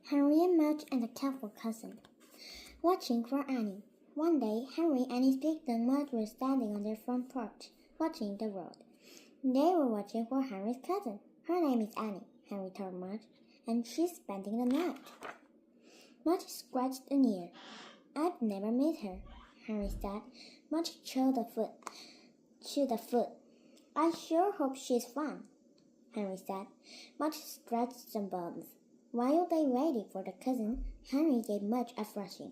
Henry and Mudge and the careful cousin. Watching for Annie. One day, Henry and his big dog Mudge were standing on their front porch, watching the road. They were watching for Henry's cousin. Her name is Annie, Henry told Mudge, and she's spending the night. Mudge scratched an ear. I've never met her, Henry said. Mudge chewed a foot. I sure hope she's fun, Henry said. Mudge stretched some bones. While they waited for the cousin, Henry gave Mudge a brushing.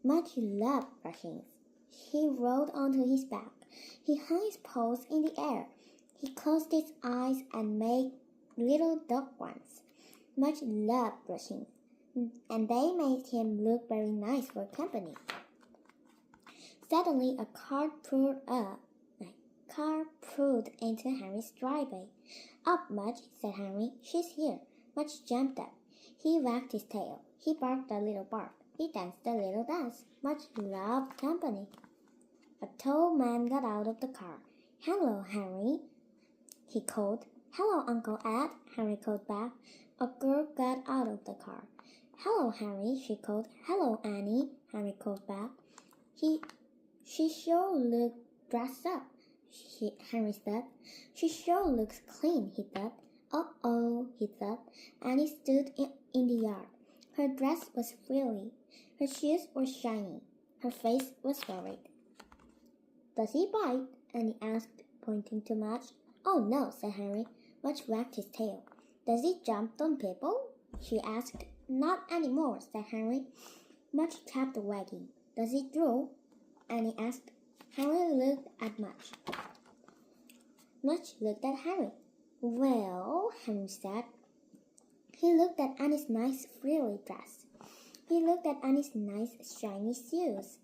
Mudge loved brushings. He rolled onto his back. He hung his paws in the air. He closed his eyes and made little dog ones. Mudge loved brushings, and they made him look very nice for company. Suddenly, a car pulled into Henry's driveway. Up, Mudge, said Henry. She's here. Mudge jumped up. He wagged his tail. He barked a little bark. He danced a little dance. Mudge loved company. A tall man got out of the car. Hello, Henry, he called. Hello, Uncle Ed, Henry called back. A girl got out of the car. Hello, Henry, she called. Hello, Annie, Henry called back. She sure looked dressed up, Henry said. She sure looks clean, he thought. Uh-oh, he thought. Annie stood in the yard. Her dress was frilly. Her shoes were shiny. Her face was worried. Does he bite? Annie asked, pointing to Mudge. Oh, no, said Henry. Mudge wagged his tail. Does he jump on people? She asked. Not anymore, said Henry. Mudge kept wagging. Does he drool? Annie asked. Henry looked at Mudge. Mudge looked at Henry. Well, Henry said. He looked at Annie's nice frilly dress. He looked at Annie's nice shiny shoes.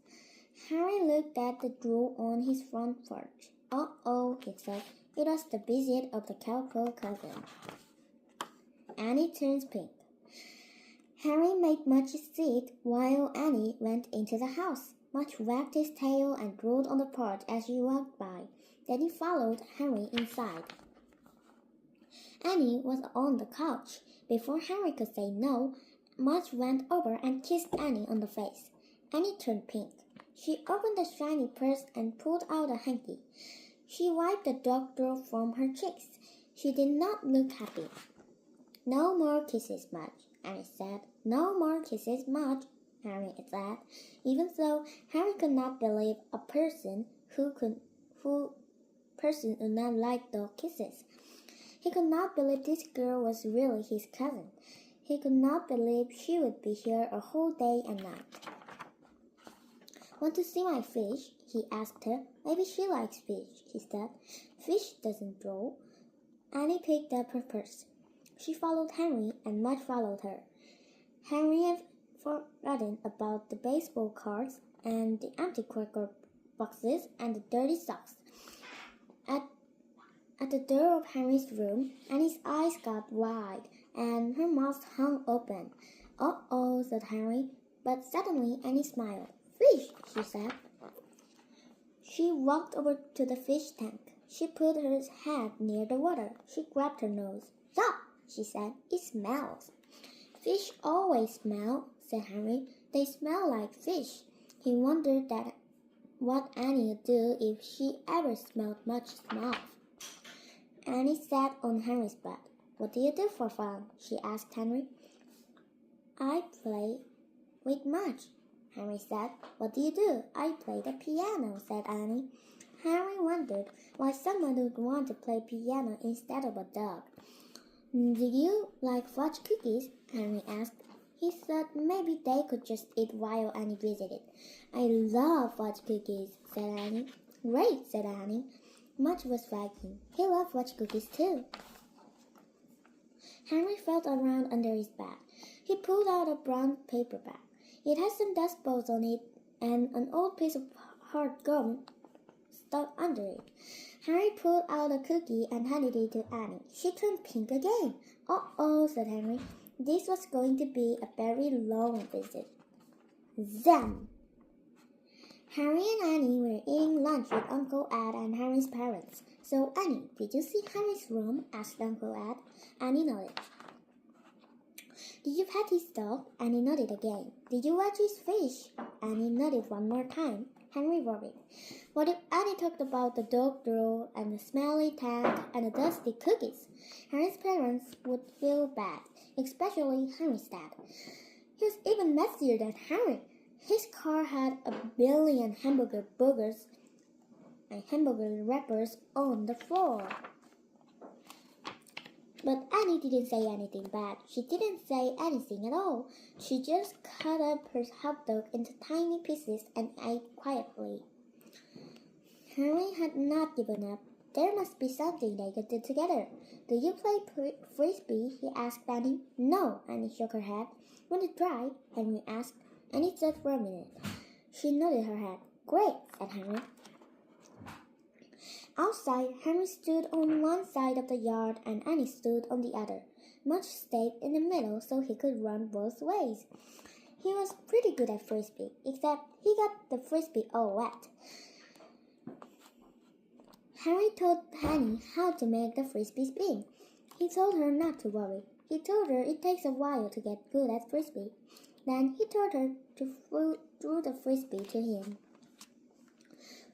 Henry looked at the drool on his front porch. Uh-oh, he said. It was the visit of the careful cousin. Annie turns pink. Henry made Mudge sit while Annie went into the house. Mudge wagged his tail and drooled on the porch as she walked by. Then he followed Henry inside. Annie was on the couch. Before Henry could say no, Mudge went over and kissed Annie on the face. Annie turned pink. She opened the shiny purse and pulled out a hanky. She wiped the dog drool from her cheeks. She did not look happy. No more kisses, Mudge, Annie said. No more kisses, Mudge, Henry said. Even though Henry could not believe a person would not like dog kisses. He could not believe this girl was really his cousin. He could not believe she would be here a whole day and night. Want to see my fish? He asked her. Maybe she likes fish, he said. Fish doesn't drool. Annie picked up her purse. She followed Henry, and Mudge followed her. Henry had forgotten about the baseball cards and the empty cracker boxes and the dirty socks. At the door of Henry's room, Annie's eyes got wide, and her mouth hung open. Uh-oh, said Henry, but suddenly Annie smiled. Fish, she said. She walked over to the fish tank. She put her head near the water. She grabbed her nose. Stop, she said. It smells. Fish always smell, said Henry. They smell like fish. He wondered what Annie would do if she ever smelled Mudge's mouth. Annie sat on Henry's bed. What do you do for fun? She asked Henry. I play with Mudge, Henry said. What do you do? I play the piano, said Annie. Henry wondered why someone would want to play piano instead of a dog. Do you like fudge cookies? Henry asked. He thought maybe they could just eat while Annie visited. I love fudge cookies, said Annie. Great, said Annie. Mudge was wagging. He loved fudge cookies too. Henry felt around under his bed. He pulled out a brown paper bag. It had some dust balls on it and an old piece of hard gum stuck under it. Henry pulled out a cookie and handed it to Annie. She turned pink again. Uh-oh, said Henry. This was going to be a very long visit. Zam! Henry and Annie were eating lunch with Uncle Ed and Henry's parents. So, Annie, did you see Henry's room? Asked Uncle Ed. Annie nodded. Did you pet his dog? Annie nodded again. Did you watch his fish? Annie nodded one more time. Henry worried. What if Annie talked about the dog drawer and the smelly tank and the dusty cookies? Henry's parents would feel bad, especially Henry's dad. He was even messier than Henry. His car had a billion hamburger wrappers on the floor. But Annie didn't say anything bad. She didn't say anything at all. She just cut up her hot dog into tiny pieces and ate quietly. Henry had not given up. There must be something they could do together. Do you play frisbee? He asked Annie. No, Annie shook her head. Want to try? Henry asked. Annie thought for a minute. She nodded her head. Great, said Henry. Outside, Henry stood on one side of the yard and Annie stood on the other. Mudge stayed in the middle so he could run both ways. He was pretty good at frisbee, except he got the frisbee all wet. Henry taught Annie how to make the frisbee spin. He told her not to worry. He told her it takes a while to get good at frisbee. Then he told her to throw the frisbee to him.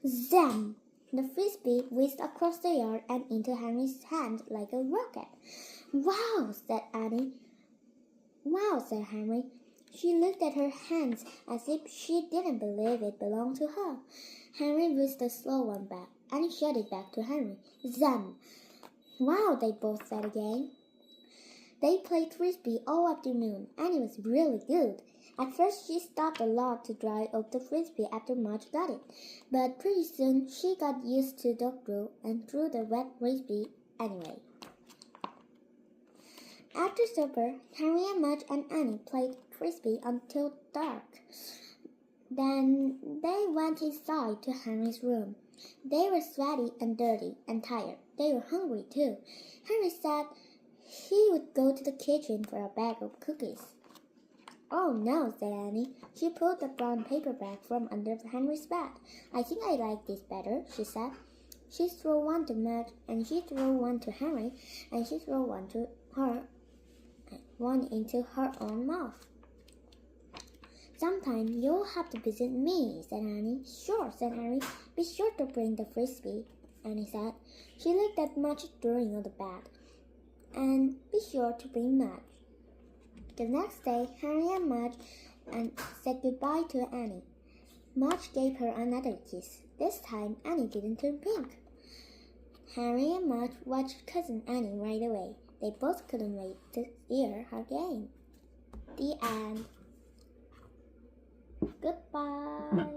Zam! The frisbee whizzed across the yard and into Henry's hand like a rocket. Wow, said Annie. Wow, said Henry. She looked at her hands as if she didn't believe it belonged to her. Henry whizzed the slow one back. Annie shot it back to Henry. Zam! Wow, they both said again. They played frisbee all afternoon. Annie was really good. At first, she stopped a lot to dry up the frisbee after Mudge got it, but pretty soon she got used to dog glue and threw the wet frisbee anyway. After supper, Henry and Mudge and Annie played frisbee until dark. Then they went inside to Henry's room. They were sweaty and dirty and tired. They were hungry too. Henry said he would go to the kitchen for a bag of cookies. Oh no, said Annie. She pulled the brown paper bag from under Henry's bed. I think I like this better, she said. She threw one to Mudge, and she threw one to Henry, and she threw one to her, one into her own mouth. Sometime you'll have to visit me, said Annie. Sure, said Henry. Be sure to bring the frisbee, Annie said. She looked at Mudge during on the bed. And be sure to bring Mudge. The next day, Henry and Mudge said goodbye to Annie. Mudge gave her another kiss. This time, Annie didn't turn pink. Henry and Mudge watched Cousin Annie right away. They both couldn't wait to hear her again. The end. Goodbye.